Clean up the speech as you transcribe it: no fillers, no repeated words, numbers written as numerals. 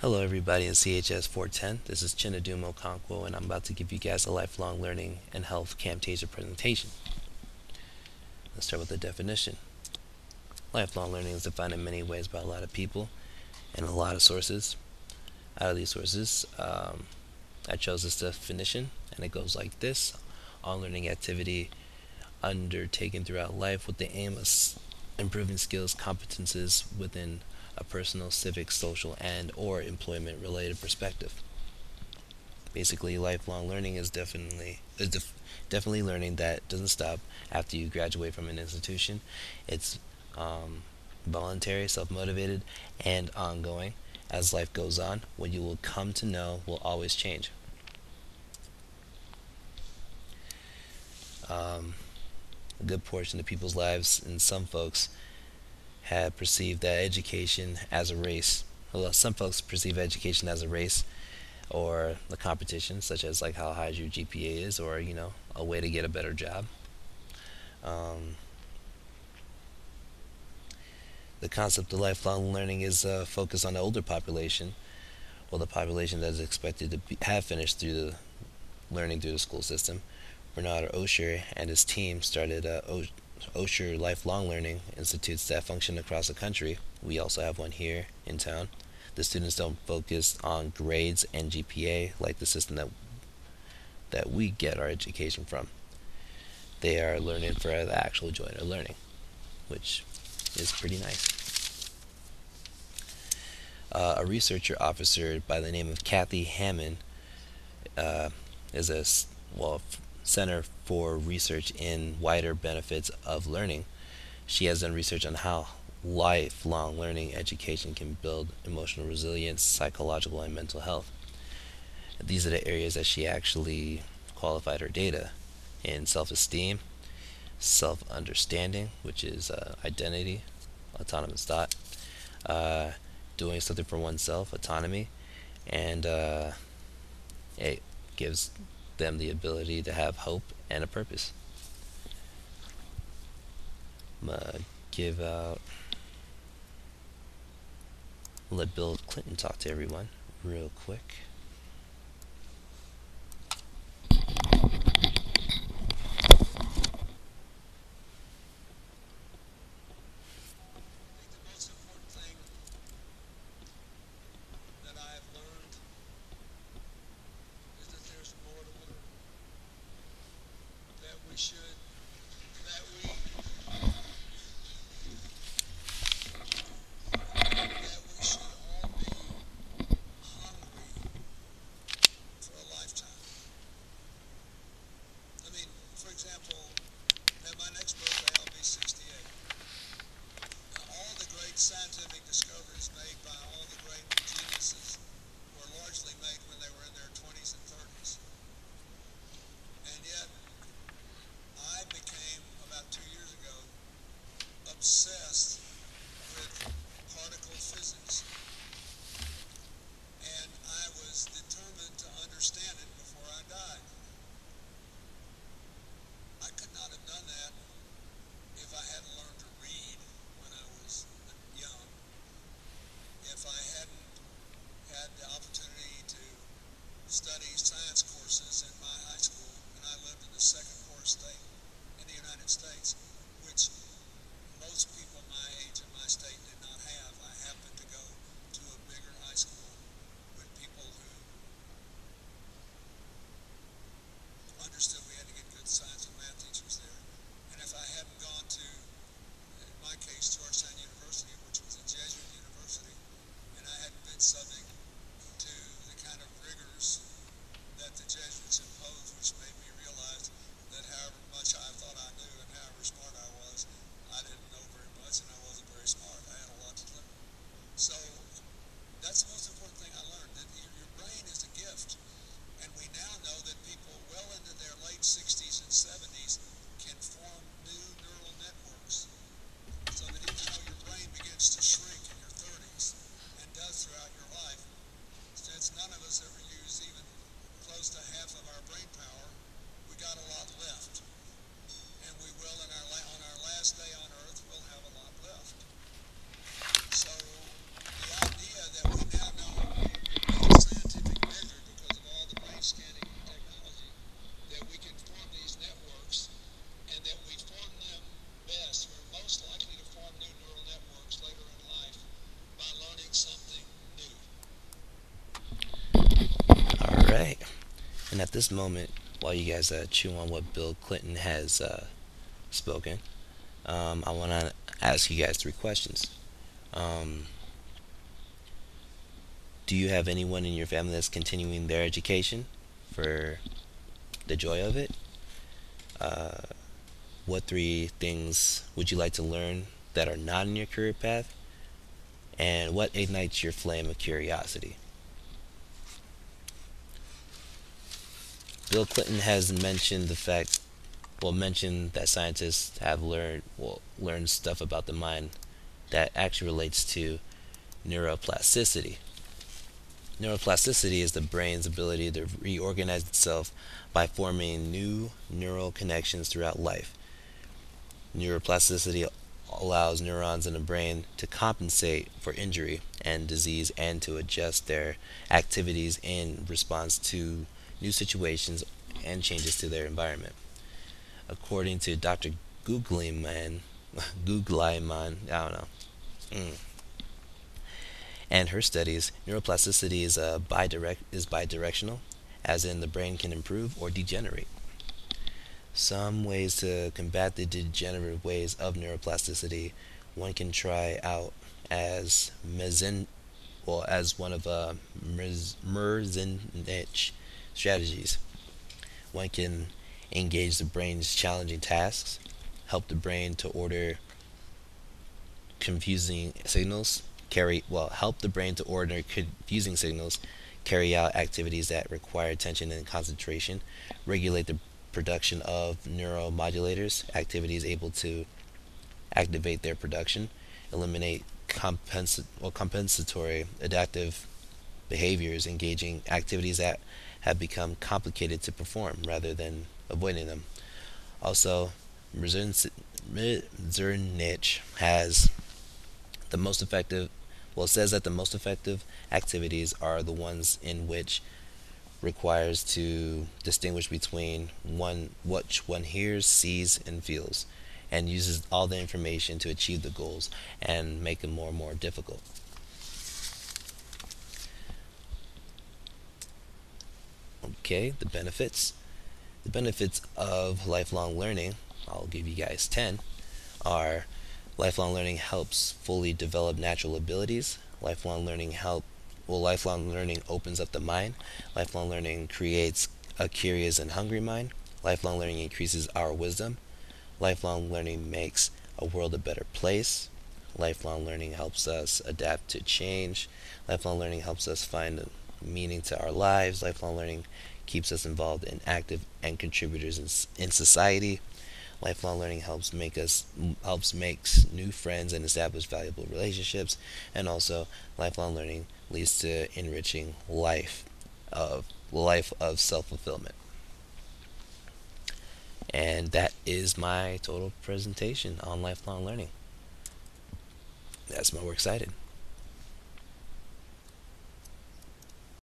Hello everybody in CHS 410. This is Chinadum Okonkwo and I'm about to give you guys a lifelong learning and health Camtasia presentation. Let's start with the definition. Lifelong learning is defined in many ways by a lot of people and a lot of sources. Out of these sources, I chose this definition and it goes like this. All learning activity undertaken throughout life with the aim of improving skills, competences within a personal, civic, social, and or employment related perspective. Basically, lifelong learning is definitely learning that doesn't stop after you graduate from an institution. It's voluntary, self-motivated, and ongoing. As life goes on, what you will come to know will always change. A good portion of people's lives, and some folks have perceived that education as a race. Well, some folks perceive education as a race or the competition, such as like how high your GPA is, or a way to get a better job. The concept of lifelong learning is focused on the older population, or the population that is expected to have finished through the learning through the school system. Bernard Osher and his team started Osher Lifelong Learning Institutes that function across the country. We also have one here in town. The students don't focus on grades and GPA like the system that we get our education from. They are learning for the actual joy of learning, which is pretty nice. A researcher officer by the name of Kathy Hammond is a Center for Research in Wider Benefits of Learning. She has done research on how lifelong learning education can build emotional resilience, psychological, and mental health. These are the areas that she actually qualified her data in: self-esteem, self-understanding, which is identity, autonomous thought, doing something for oneself, autonomy, and it gives them the ability to have hope and a purpose. I'm gonna let Bill Clinton talk to everyone real quick. this moment, while you guys chew on what Bill Clinton has spoken, I want to ask you guys three questions. Um, do you have anyone in your family that's continuing their education for the joy of it? Uh, what three things would you like to learn that are not in your career path? And what ignites your flame of curiosity? Bill Clinton has mentioned mentioned that scientists have learned stuff about the mind that actually relates to neuroplasticity. Neuroplasticity is the brain's ability to reorganize itself by forming new neural connections throughout life. Neuroplasticity allows neurons in the brain to compensate for injury and disease and to adjust their activities in response to new situations and changes to their environment. According to Dr. Googlyman, Googlyman, I don't know, and her studies, neuroplasticity is bidirectional, as in the brain can improve or degenerate. Some ways to combat the degenerative ways of neuroplasticity one can try out as as one of Merzenich strategies. One can engage the brain's challenging tasks, confusing signals, help the brain to order confusing signals, carry out activities that require attention and concentration, regulate the production of neuromodulators, activities able to activate their production, eliminate compensatory adaptive behaviors, engaging activities that have become complicated to perform rather than avoiding them. Also, Mrzernich has the most effective, says that the most effective activities are the ones in which requires to distinguish between what one hears, sees, and feels, and uses all the information to achieve the goals and make them more and more difficult. Okay, the benefits. The benefits of lifelong learning, I'll give you guys 10, are lifelong learning helps fully develop natural abilities. Lifelong learning opens up the mind. Lifelong learning creates a curious and hungry mind. Lifelong learning increases our wisdom. Lifelong learning makes a world a better place. Lifelong learning helps us adapt to change. Lifelong learning helps us find meaning to our lives. Lifelong learning keeps us involved and active and contributors in society. Lifelong learning helps makes new friends and establish valuable relationships, and also lifelong learning leads to enriching life of self-fulfillment. And that is my total presentation on lifelong learning. That's my works cited.